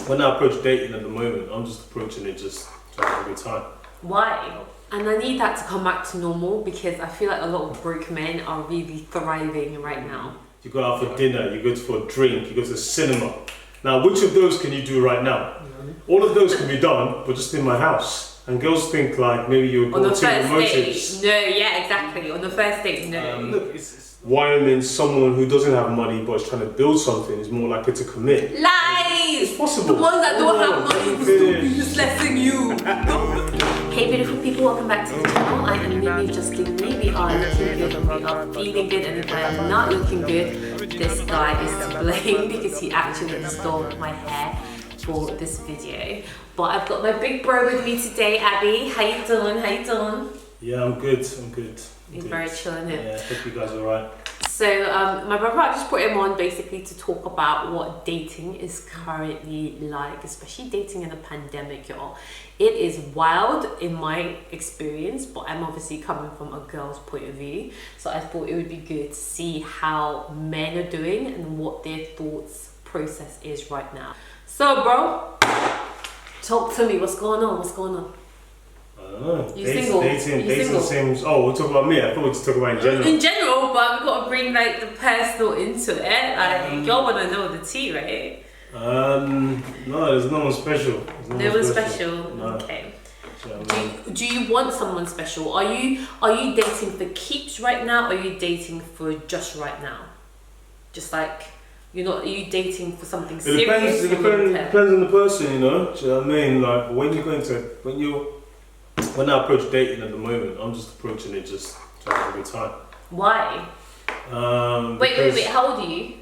when I approach dating at the moment, I'm just approaching it just to have a good time. Why? And I need that to come back to normal because I feel like a lot of broke men are really thriving right now. You go out for dinner, you go for a drink, you go to the cinema. Now, which of those can you do right now? All of those can be done, but just in my house. And girls think like maybe you're going to motives. No, yeah, exactly. On the first date, no. Look, why I mean someone who doesn't have money but is trying to build something is more likely to commit. Lies! It's possible. The ones that don't have money will still be uselessing you. Hey beautiful people, welcome back to the channel. I am Mimi, just kidding me. We are looking good and we are feeling good, and if I am not looking good, this guy is to blame because he actually stole my hair for this video. But I've got my big bro with me today, Abby. How you doing? How you doing? Yeah, I'm good. He's very chilling here. Yeah, I hope you guys are alright. So my brother, I just put him on basically to talk about what dating is currently like, especially dating in a pandemic, y'all. It is wild in my experience, but I'm obviously coming from a girl's point of view. So I thought it would be good to see how men are doing and what their thoughts process is right now. So bro, talk to me. What's going on? What's going on? I don't know. You single? Dating seems. Oh, we'll talk about me. I thought we'd just talk about in general. In general, but we've got to bring like the personal into it. Like y'all want to know the tea, right? No, there's no one special. No one special. No. Okay. Do you want someone special? Are you dating for keeps right now, or are you dating for just right now? Just like you're not. Are you dating for something serious? It depends on the person, you know. Do you know what I mean? Like when I approach dating at the moment, I'm just approaching it just to have a good time. Why? Wait. How old are you?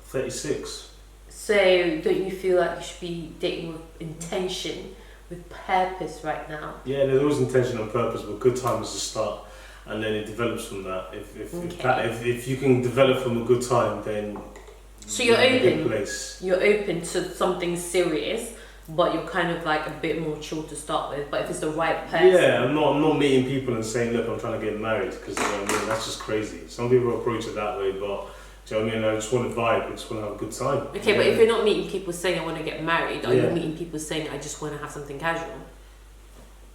36. So don't you feel like you should be dating with intention, with purpose right now? Yeah, there's always intention and purpose, but good time is the start, and then it develops from that. If you can develop from a good time, then so you're open. In a good place. You're open to something serious, but you're kind of like a bit more chill to start with. But if it's the right person, yeah, I'm not meeting people and saying, look, I'm trying to get married, because you know what I mean, that's just crazy. Some people approach it that way, but do you know what I mean? I just want to vibe. I just want to have a good time. Okay, yeah. But if you're not meeting people saying I want to get married, are yeah. you meeting people saying I just want to have something casual?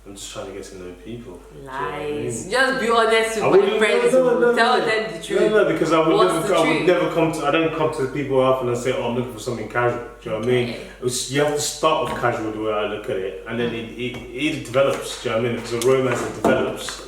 I'm just trying to get to know people. Lies. You know Just be honest with my friends. Tell them the truth. No, because I would never come to. I don't come to people often and say, "Oh, I'm looking for something casual." Do you know what I mean? You have to start off casual the way I look at it, and then it develops. Do you know what I mean? Because a romance that develops,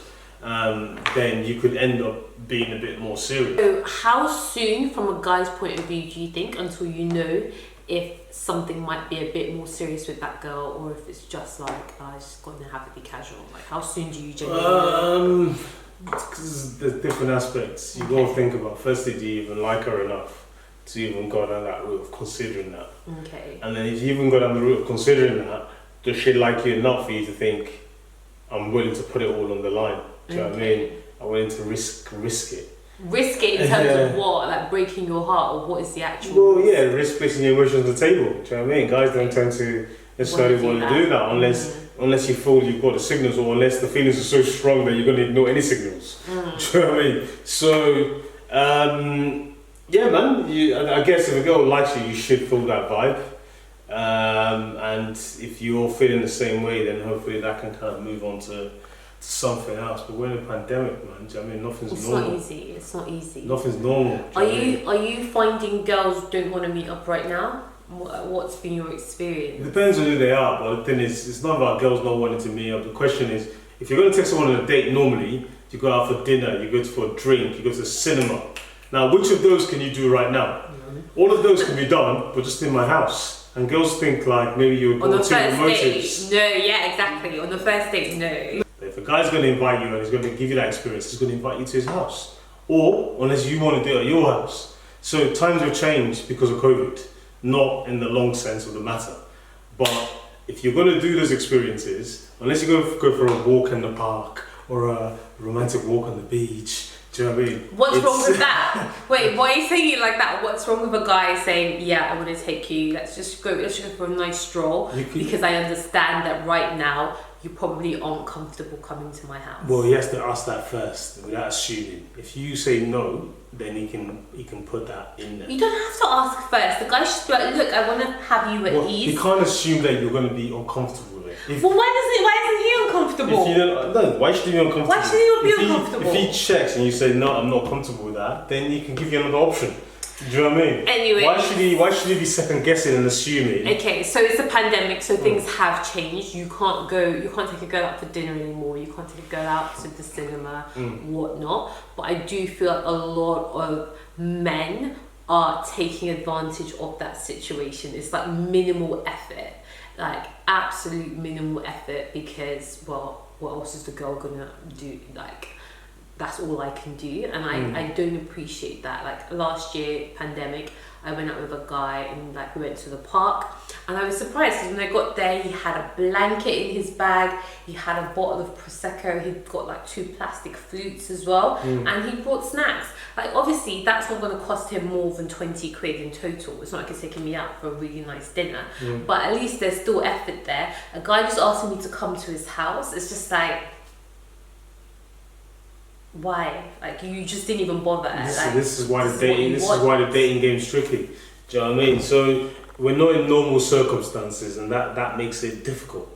then you could end up being a bit more serious. So, how soon, from a guy's point of view, do you think until you know if something might be a bit more serious with that girl, or if it's just like I just gonna have it be casual? Like, how soon do you genuinely know? Because there's different aspects you gotta think about. Firstly, do you even like her enough to even go down that route of considering that? Okay. And then if you even go down the route of considering that, does she like you enough for you to think, I'm willing to put it all on the line? Do you know what I mean? I'm willing to risk it. Risk it in terms of what? Like breaking your heart, or what is the actual? Well, yeah, risk placing your emotions on the table. Do you know what I mean? Guys don't tend to necessarily want to do that unless you feel you've got the signals, or unless the feelings are so strong that you're going to ignore any signals. Do you know what I mean? So, yeah, man. I guess if a girl likes you, you should feel that vibe. And if you're feeling the same way, then hopefully that can kind of move on to something else. But we're in a pandemic, man. Do you know what I mean? Nothing's normal. It's not easy. Nothing's normal. Are you finding girls don't want to meet up right now? What's been your experience? It depends on who they are, but the thing is, it's not about girls not wanting to meet up. The question is, if you're going to take someone on a date normally, you go out for dinner, you go for a drink, you go to the cinema. Now, which of those can you do right now? All of those can be done, but just in my house. And girls think like maybe you're going to motives. On the first date? No, yeah, exactly. On the first date, no. If a guy's going to invite you and he's going to give you that experience, he's going to invite you to his house. Or, unless you want to do it at your house. So times have changed because of COVID, not in the long sense of the matter. But if you're going to do those experiences, unless you go for a walk in the park or a romantic walk on the beach, do you know what I mean? What's wrong with that? Wait, why are you saying it like that? What's wrong with a guy saying, yeah, I want to take you, let's just go for a nice stroll, because I understand that right now you probably aren't comfortable coming to my house. Well, he has to ask that first without assuming. If you say no, then he can put that in there. You don't have to ask first. The guy should be like, look, I want to have you at ease. He can't assume that you're going to be uncomfortable with it. Well, why isn't he uncomfortable? If you don't, no, why should he be uncomfortable? Why should he not be uncomfortable? If he checks and you say, no, I'm not comfortable with that, then he can give you another option. Do you know what I mean? Anyway. Why should he be second guessing and assuming? Okay, so it's a pandemic, so things have changed. You can't take a girl out for dinner anymore. You can't take a girl out to the cinema, whatnot. But I do feel like a lot of men are taking advantage of that situation. It's like minimal effort, like absolute minimal effort, because, well, what else is the girl gonna do? Like, that's all I can do, and I don't appreciate that. Like last year, pandemic, I went out with a guy and like we went to the park, and I was surprised because when I got there, he had a blanket in his bag, he had a bottle of Prosecco, he'd got like 2 plastic flutes as well, and he brought snacks. Like obviously that's not going to cost him more than 20 quid in total. It's not like he's taking me out for a really nice dinner, but at least there's still effort there. A guy just asking me to come to his house, it's just like, why? Like you just didn't even bother. This is why the dating game's tricky. Do you know what I mean? So we're not in normal circumstances, and that makes it difficult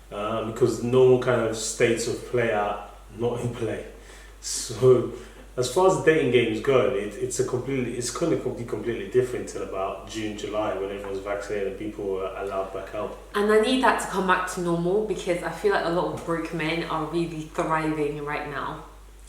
because normal kind of states of play are not in play. So as far as the dating games go, it's going to be completely different till about June, July, when everyone's vaccinated and people are allowed back out. And I need that to come back to normal, because I feel like a lot of broke men are really thriving right now.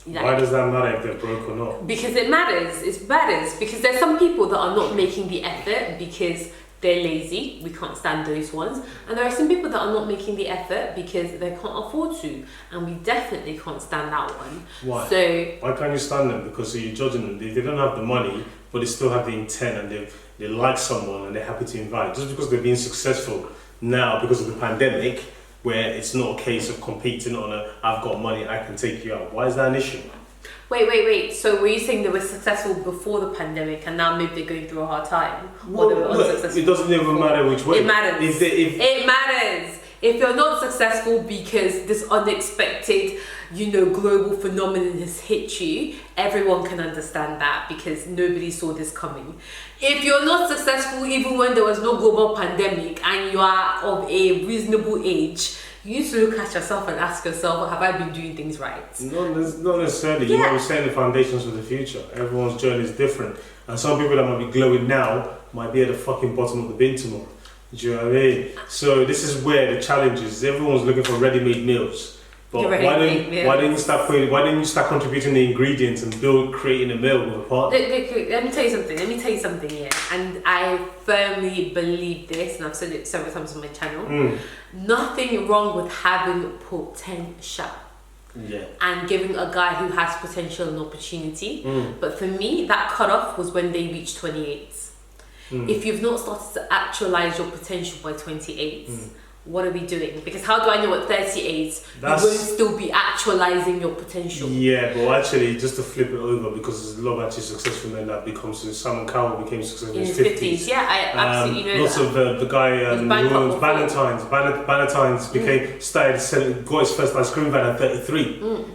Like, why does that matter if they're broke or not? Because it matters. It matters because there's some people that are not making the effort because they're lazy. We can't stand those ones. And there are some people that are not making the effort because they can't afford to. And we definitely can't stand that one. Why? So why can't you stand them? Because you're judging them. They don't have the money, but they still have the intent, and they like someone and they're happy to invite. Just because they're being successful now because of the pandemic, where it's not a case of competing on I've got money, I can take you out. Why is that an issue? Wait. So were you saying they were successful before the pandemic and now maybe they're going through a hard time? Well, or they were unsuccessful? It doesn't even matter which way. It matters. It matters. If you're not successful because this unexpected, global phenomenon has hit you, everyone can understand that because nobody saw this coming. If you're not successful even when there was no global pandemic and you are of a reasonable age, you need to look at yourself and ask yourself, have I been doing things right? Not necessarily. Yeah. You're saying the foundations for the future. Everyone's journey is different. And some people that might be glowing now might be at the fucking bottom of the bin tomorrow. Do you know what I mean? So this is where the challenge is. Everyone's looking for ready-made meals. But why didn't you start contributing the ingredients and creating a meal with a partner? Look, let me tell you something here. And I firmly believe this, and I've said it several times on my channel. Nothing wrong with having potential. Yeah. And giving a guy who has potential an opportunity. But for me, that cutoff was when they reached 28. If you've not started to actualize your potential by 28, what are we doing? Because how do I know at 38 you won't still be actualizing your potential? Yeah, but actually, just to flip it over, because there's a lot of actually successful men that Simon Cowell became successful in his 50s. Yeah, I absolutely know lots that. of the guy who owns Valentine's. Valentine's got his first ice cream van at 33.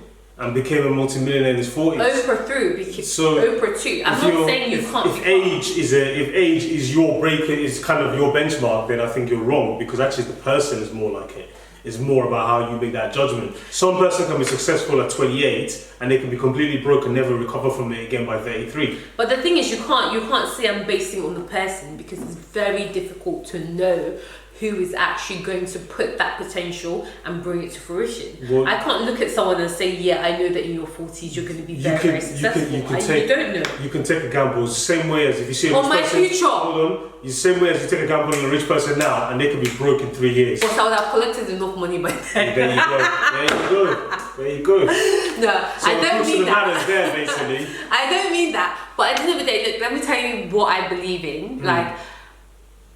And became a multi-millionaire in his 40s. Oprah Oprah too. I'm not saying you can't. If age is your is kind of your benchmark, then I think you're wrong, because actually the person is more like it. It's more about how you make that judgment. Some person can be successful at 28 and they can be completely broke and never recover from it again by 33. But the thing is, you can't say I'm basing it on the person, because it's very difficult to know who is actually going to put that potential and bring it to fruition. Well, I can't look at someone and say, yeah, I know that in your 40s you're going to be very successful. You don't know. You can take a gamble the same way as if you see a rich person. Future. Hold on. The same way as you take a gamble on a rich person now, and they could be broke in 3 years. But I would have collected enough money by then. There you go. No, so I don't mean that. There, basically. I don't mean that. But at the end of the day, look, let me tell you what I believe in. Like,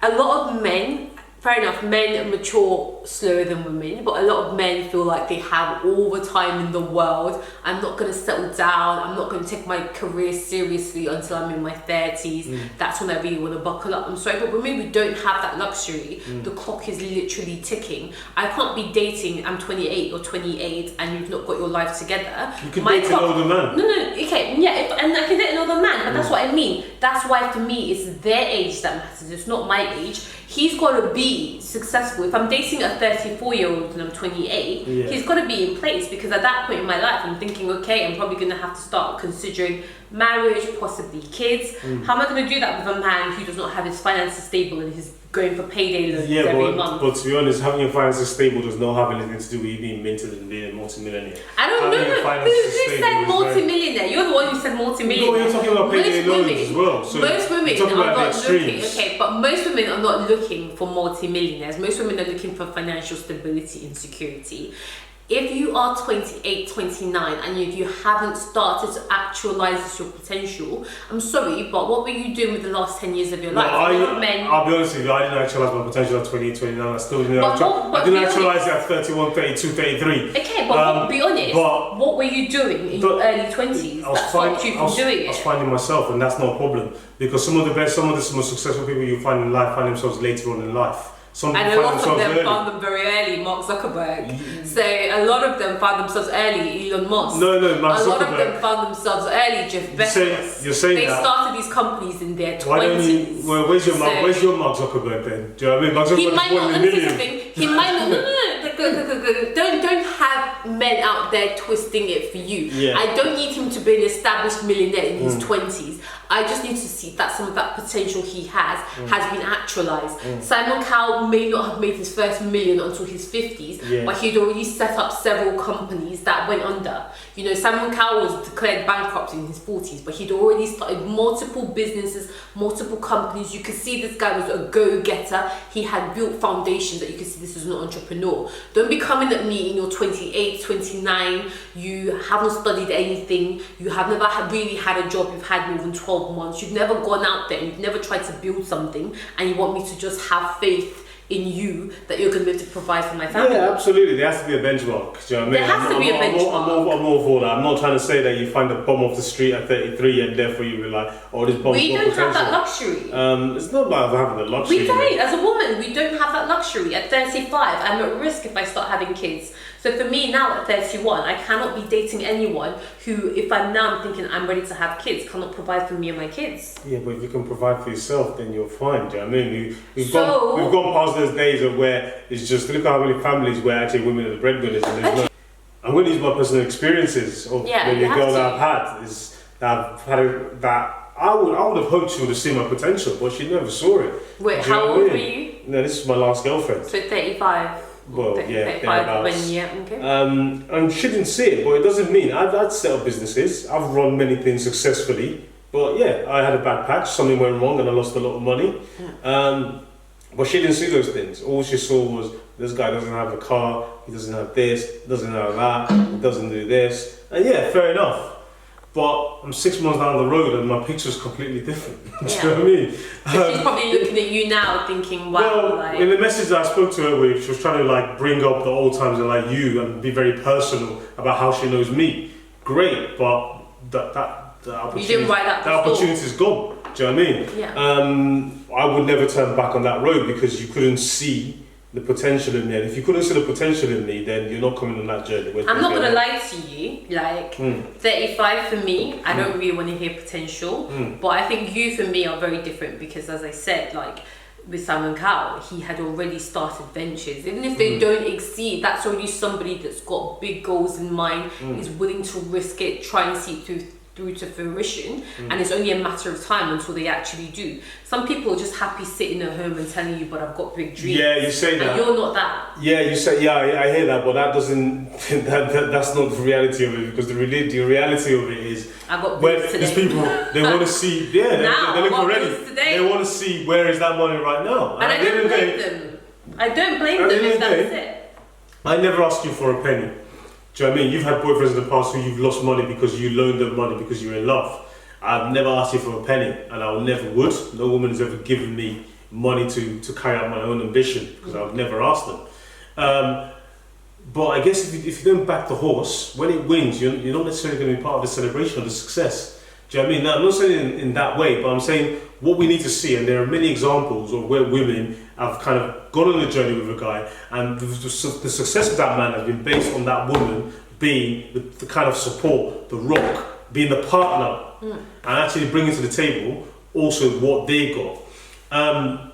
a lot of men, fair enough, men mature more slower than women, but a lot of men feel like they have all the time in the world. I'm not going to settle down. I'm not going to take my career seriously until I'm in my 30s. That's when I really want to buckle up. I'm sorry, but women, we don't have that luxury. The clock is literally ticking. I can't be dating, I'm 28 or 28 and you've not got your life together. You can date an older man. No, okay, yeah, and I can date an older man, but that's what I mean. That's why for me, it's their age that matters. It's not my age. He's got to be successful. If I'm dating a 34-year-old and I'm 28, he's got to be in place, because at that point in my life, I'm thinking, okay, I'm probably going to have to start considering marriage, possibly kids. How am I going to do that with a man who does not have his finances stable and he's going for payday loans every month? But to be honest, having your finances stable does not have anything to do with you being minted and being a multi-millionaire. I don't know. Who said multi-millionaire? You're the one who said multi-millionaire. No, you're talking about payday loans as well. So most women are not looking. Okay, but most women are not looking for multi-millionaires. Most women are looking for financial stability and security. If you are 28, 29 and if you haven't started to actualize your potential, I'm sorry, but what were you doing with the last 10 years of your life? I'll be honest with you, I didn't actualize my potential at 28, 29. I still didn't I didn't actualize it at 31, 32, 33. Okay, but be honest, what were you doing in your early 20s that stopped you from doing it? I was finding myself, and that's not a problem, because some of the most successful people you find in life find themselves later on in life. And a lot of them found them very early, Mark Zuckerberg. So a lot of them found themselves early, Elon Musk. No, Mark Zuckerberg. A lot of them found themselves early, Jeff Bezos. You're saying they that. started these companies in their 20s. Why don't you, where's your Mark Zuckerberg then? Do you know what I mean? Mark Zuckerberg he might not, let me say something, he might not, no. Don't have men out there twisting it for you. Yeah. I don't need him to be an established millionaire in his 20s. I just need to see that some of that potential he has been actualized. Simon Cowell may not have made his first million until his 50s, but he'd already set up several companies that went under. You know, Simon Cowell was declared bankrupt in his 40s, but he'd already started multiple businesses, multiple companies. You could see this guy was a go-getter. He had built foundations that you could see this was an entrepreneur. Don't be coming at me in your 28, 29, you haven't studied anything, you have never really had a job, you've had more than 12 months, you've never gone out there, you've never tried to build something, and you want me to just have faith in you that you're going to be able to provide for my family. Yeah, absolutely. There has to be a benchmark. Do you know what I mean? There has to be a benchmark. I'm all for that. I'm not trying to say that you find a bum off the street at 33 and therefore you rely, oh, this bum's We got don't potential. have that luxury. It's not about having the luxury. We don't. As a woman, we don't have that luxury. At 35, I'm at risk if I start having kids. So for me now at 31, I cannot be dating anyone who, if I'm thinking I'm ready to have kids, cannot provide for me and my kids. Yeah, but if you can provide for yourself, then you're fine. Do you know what I mean? We've gone past those days of where it's just, look at how many families where actually women are the breadwinners. And there's I'm going to use my personal experiences of the girl that I've had. That I would have hoped she would have seen my potential, but she never saw it. Wait, how old were you? No, this is my last girlfriend. So 35. Well, 35 when, okay. And she didn't see it, but it doesn't mean I'd set up businesses. I've run many things successfully, but yeah, I had a bad patch. Something went wrong, and I lost a lot of money. But she didn't see those things. All she saw was this guy doesn't have a car, he doesn't have this, doesn't have that, he doesn't do this, and yeah, fair enough. But I'm 6 months down the road and my picture's completely different. Do you know what I mean? She's probably looking at you now thinking, wow. Well, in the message that I spoke to her with, she was trying to bring up the old times and you and be very personal about how she knows me. Great, but the opportunity, you didn't write that before. Opportunity's gone. Do you know what I mean? Yeah. I would never turn back on that road because you couldn't see the potential in me, and if you couldn't see the potential in me, then you're not coming on that journey. I'm not gonna lie to you, 35 for me, I don't really want to hear potential, but I think you for me are very different because, as I said, with Simon Cowell, he had already started ventures. Even if they don't exceed, that's already somebody that's got big goals in mind, is willing to risk it, try and see it through to fruition, and it's only a matter of time until they actually do. Some people are just happy sitting at home and telling you, but I've got big dreams. Yeah, you say that. And you're not that. Yeah, you say, I hear that, but that doesn't, that's not the reality of it, because the reality of it is, I got when today. these people, they want to see, they're looking already. They want to see where is that money right now. And I don't blame them. I don't blame them if that's it. I never asked you for a penny. Do you know what I mean? You've had boyfriends in the past who you've lost money because you loaned them money because you're in love. I've never asked you for a penny, and I never would. No woman has ever given me money to carry out my own ambition because I've never asked them. But I guess if you don't back the horse, when it wins, you're not necessarily going to be part of the celebration of the success. Do you know what I mean? Now, I'm not saying in that way, but I'm saying what we need to see, and there are many examples of where women have kind of gone on a journey with a guy, and the success of that man has been based on that woman being the kind of support, the rock, being the partner, and actually bringing to the table also what they got.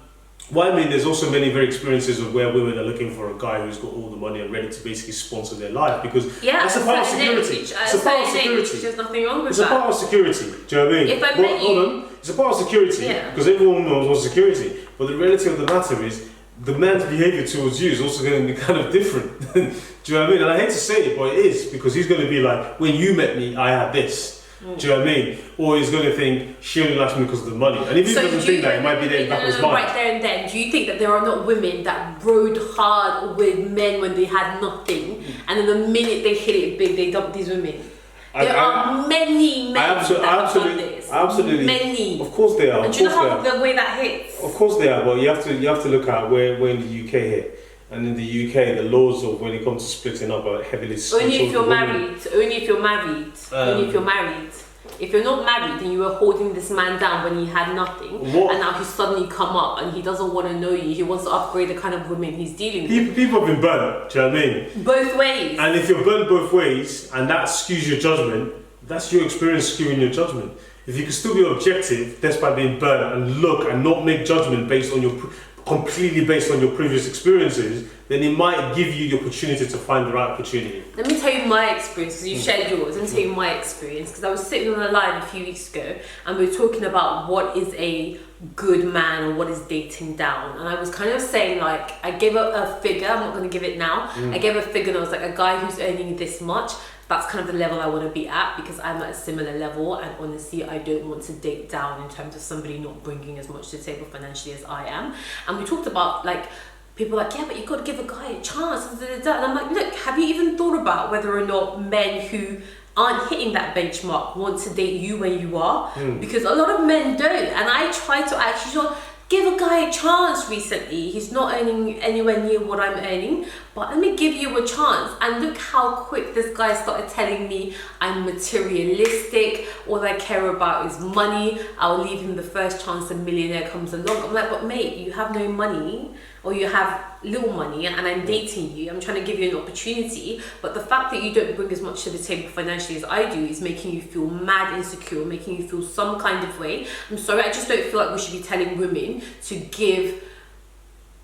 What I mean, there's also many very experiences of where women are looking for a guy who's got all the money and ready to basically sponsor their life, because that's a part of security. It's a part of security. There's nothing wrong with that. It's a part of security. Do you know what I mean? If I met you, it's a part of security, because everyone wants security. But the reality of the matter is, the man's behaviour towards you is also going to be kind of different. Do you know what I mean? And I hate to say it, but it is, because he's going to be like, when you met me, I had this. Do you know what I mean? Or he's going to think she only likes me because of the money. And if he doesn't think that, it might be there in the back of his mind. Right there and then, do you think that there are not women that rode hard with men when they had nothing, and then the minute they hit it big, they dump these women? There are many men that have done this. Absolutely. Many. Of course they are. And do you know how the way that hits? Of course they are, but you have to look at where in the UK here. And in the UK, the laws of when it comes to splitting up are heavily skewed. Only if you're married. Only if you're married. Only if you're married. If you're not married, then you were holding this man down when he had nothing, and now he's suddenly come up and he doesn't want to know you. He wants to upgrade the kind of women he's dealing with. People have been burnt. Do you know what I mean? Both ways. And if you're burnt both ways, and that skews your judgment, that's your experience skewing your judgment. If you can still be objective despite being burnt, and look and not make judgment based on completely based on your previous experiences, then it might give you the opportunity to find the right opportunity. Let me tell you my experience, because you shared yours. Let me tell you my experience, because I was sitting on a live a few weeks ago, and we were talking about what is a good man or what is dating down. And I was kind of saying, like, I gave a figure, I'm not going to give it now. I gave a figure and I was like, a guy who's earning this much, that's kind of the level I want to be at, because I'm at a similar level, and honestly I don't want to date down in terms of somebody not bringing as much to the table financially as I am. And we talked about, like, people are like, yeah, but you've got to give a guy a chance, and I'm like, look, have you even thought about whether or not men who aren't hitting that benchmark want to date you when you are? Because a lot of men don't, and I try to actually give a guy a chance recently. He's not earning anywhere near what I'm earning, but let me give you a chance. And look how quick this guy started telling me I'm materialistic, all I care about is money, I'll leave him the first chance a millionaire comes along. I'm like, but mate, you have no money, or you have little money, and I'm dating you, I'm trying to give you an opportunity, but the fact that you don't bring as much to the table financially as I do is making you feel mad insecure, making you feel some kind of way. I'm sorry, I just don't feel like we should be telling women to give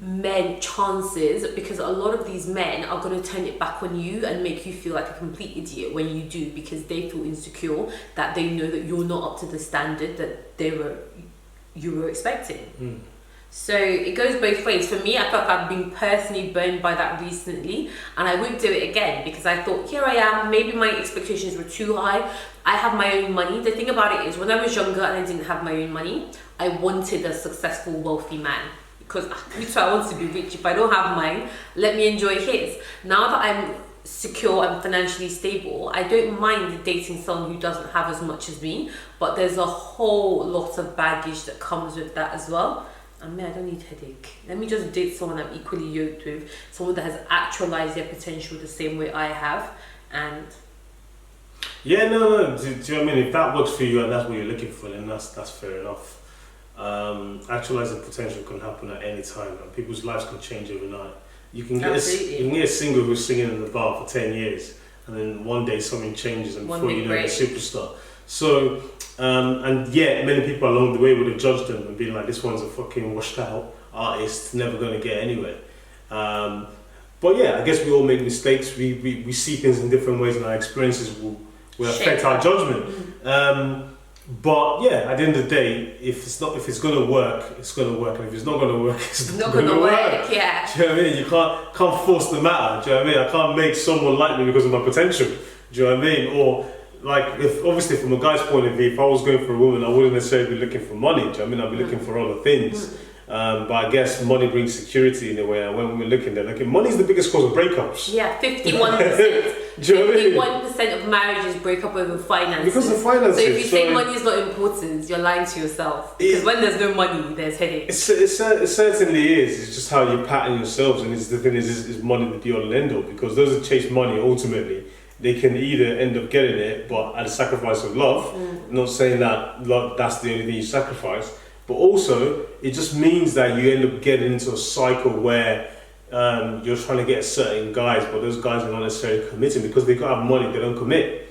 men chances, because a lot of these men are going to turn it back on you and make you feel like a complete idiot when you do, because they feel insecure, that they know that you're not up to the standard that you were expecting. So it goes both ways. For me, I felt like I've been personally burned by that recently, and I wouldn't do it again, because I thought, here I am, maybe my expectations were too high. I have my own money. The thing about it is, when I was younger and I didn't have my own money, I wanted a successful, wealthy man, because I want to be rich. If I don't have mine, let me enjoy his. Now that I'm secure and financially stable, I don't mind dating someone who doesn't have as much as me, but there's a whole lot of baggage that comes with that as well. I mean, I don't need headache. Let me just date someone I'm equally yoked with, someone that has actualized their potential the same way I have. And yeah, no. Do you know what I mean? If that works for you and that's what you're looking for, then that's fair enough. Actualizing potential can happen at any time, and people's lives can change overnight. You can get a singer who's singing in the bar for 10 years, and then one day something changes, and before you know, they're a superstar. So, and yet many people along the way would have judged them and been like, this one's a fucking washed out artist, never going to get anywhere. But yeah, I guess we all make mistakes. We see things in different ways, and our experiences will affect our judgment. But yeah, at the end of the day, if it's going to work, it's going to work, and if it's not going to work, it's not going to work. Yeah. Do you know what I mean? You can't force the matter. Do you know what I mean? I can't make someone like me because of my potential. Do you know what I mean? Or like, if obviously from a guy's point of view, if I was going for a woman, I wouldn't necessarily be looking for money. Do you know what I mean? I'd be looking for other things. But I guess money brings security in a way, and when we're looking, they're looking. Money's the biggest cause of breakups. Yeah, 51%. Do you know what I mean? 51% of marriages break up over finances. Because of finances. So if you say money is not important, you're lying to yourself. Because when there's no money, there's headaches. It certainly is. It's just how you pattern yourselves, and the thing is money the be all and end all. Because those that chase money, ultimately, they can either end up getting it, but at the sacrifice of love. Not saying that that's the only thing you sacrifice, but also it just means that you end up getting into a cycle where you're trying to get certain guys, but those guys are not necessarily committing because they got have money, they don't commit.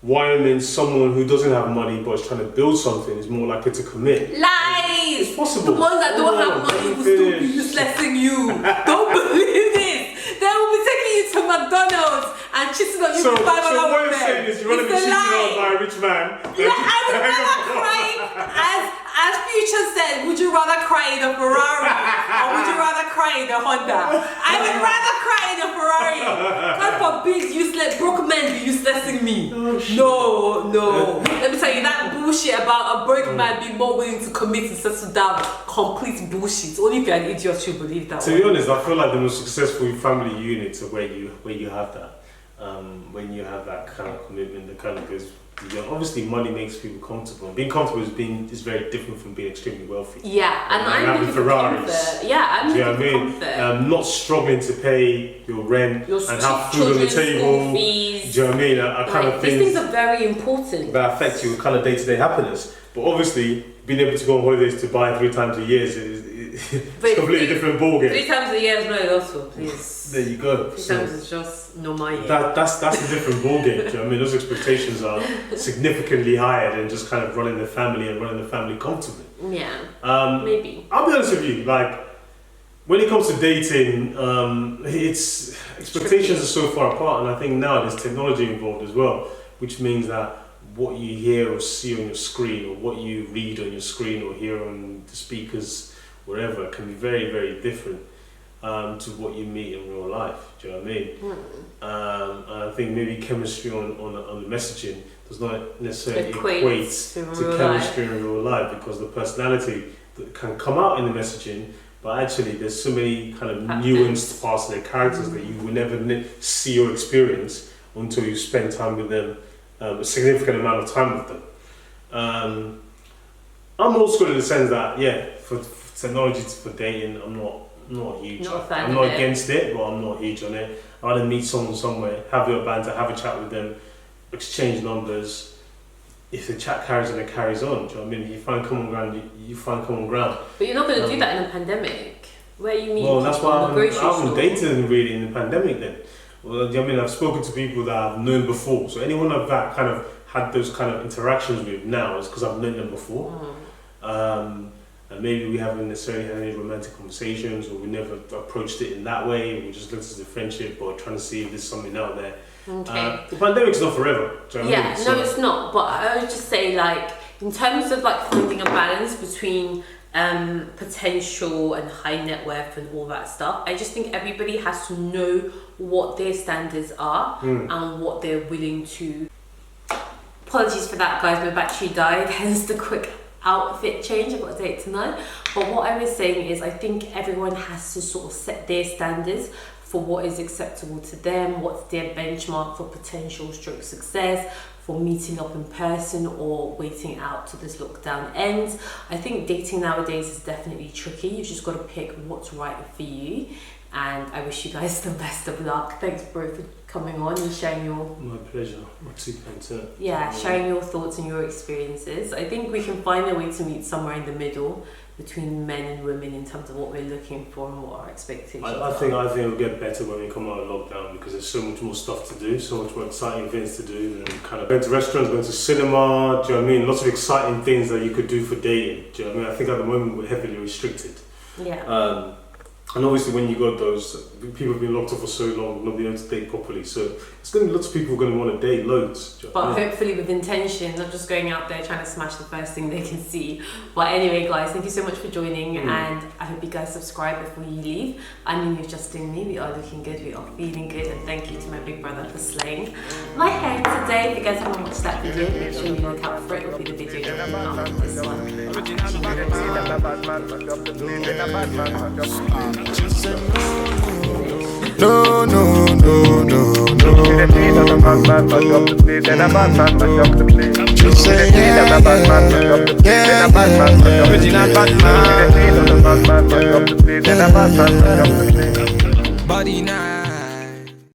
Wyoming, someone who doesn't have money but is trying to build something is more likely to commit. Lies! It's possible. The ones that don't have money will still be uselessing you. Don't believe this. They will be taking you to McDonald's and cheating on you So with $5 what you're saying is you're going to be cheated on by a rich man. Yeah, I would rather cry, as Future said, would you rather cry in a Ferrari or would you rather cry in a Honda? I would rather cry in a Ferrari. God forbid useless broke men be uselessing me. No. Let me tell you, that bullshit about a broke man being more willing to commit and settle down, complete bullshit. Only if you're an idiot you believe that. To be honest, I feel like the most successful family units are where you have that. When you have that kind of commitment, the kind of goes. Obviously, money makes people comfortable. Being comfortable is very different from being extremely wealthy. Yeah, and I'm having looking Ferraris. for comfort. Yeah, I'm looking for comfort. Not struggling to pay your rent and have food on the table. Fees. Do you know what I mean? Kind of these things are very important. That affect your kind of day-to-day happiness. But obviously, being able to go on holidays to buy 3 times a year is it's a completely different ballgame. 3 times a year is not also, please. There you go. 3 times is just normal. That's a different ballgame. Do you know what I mean? Those expectations are significantly higher than just kind of running the family and running the family comfortably. Yeah. Maybe. I'll be honest with you, like when it comes to dating, it's expectations are so far apart, and I think now there's technology involved as well, which means that what you hear or see on your screen, or what you read on your screen or hear on the speakers, wherever, can be very, very different to what you meet in real life. Do you know what I mean? And I think maybe chemistry on the messaging does not necessarily equate to chemistry in real life, because the personality that can come out in the messaging, but actually there's so many kind of nuanced parts of their characters that you will never see or experience until you spend time with them, a significant amount of time with them. I'm old school in the sense that, for technology for dating, I'm not huge. I'm not against it, but I'm not huge on it. I'd rather meet someone somewhere, have your banter, have a chat with them, exchange numbers. If the chat carries on, it carries on. Do you know what I mean? If you find common ground, you find common ground. But you're not going to do that in a pandemic, where you meet. Well, that's why I haven't dated dated really in the pandemic then. Well, I mean, I've spoken to people that I've known before. So anyone I've kind of had those kind of interactions with now is because I've known them before. And maybe we haven't necessarily had any romantic conversations, or we never approached it in that way. We just looked at the friendship or trying to see if there's something out there. Okay. The pandemic's not forever. Do you know what I mean? No, it's not. But I would just say, like, in terms of like finding a balance between potential and high net worth and all that stuff, I just think everybody has to know what their standards are and what they're willing to. Apologies for that, guys. My battery died. Hence the quick outfit change. I've got a date tonight. But what I was saying is, I think everyone has to sort of set their standards for what is acceptable to them, what's their benchmark for potential stroke success, for meeting up in person or waiting out till this lockdown ends. I think dating nowadays is definitely tricky. You've just got to pick what's right for you. And I wish you guys the best of luck. Thanks, bro, for coming on and sharing your... My pleasure. My two-pence. Sharing your thoughts and your experiences. I think we can find a way to meet somewhere in the middle between men and women in terms of what we're looking for and what our expectations are. I think it'll get better when we come out of lockdown, because there's so much more stuff to do, so much more exciting things to do, and kind of going to restaurants, going to cinema, do you know what I mean? Lots of exciting things that you could do for dating, do you know what I mean? I think at the moment we're heavily restricted. Yeah. And obviously when you got those, people have been locked up for so long, not being able to date properly, so it's going to be lots of people going to want to date loads. But hopefully with intention, not just going out there trying to smash the first thing they can see. But anyway, guys, thank you so much for joining, and I hope you guys subscribe before you leave. I mean, you're just doing me, we are looking good, we are feeling good, and thank you to my big brother for slaying my hair today. If you guys haven't watched that video, make sure you look out for it. It'll be the video coming after this one. No, no, no, no. You say yeah, original Batman. Body nice.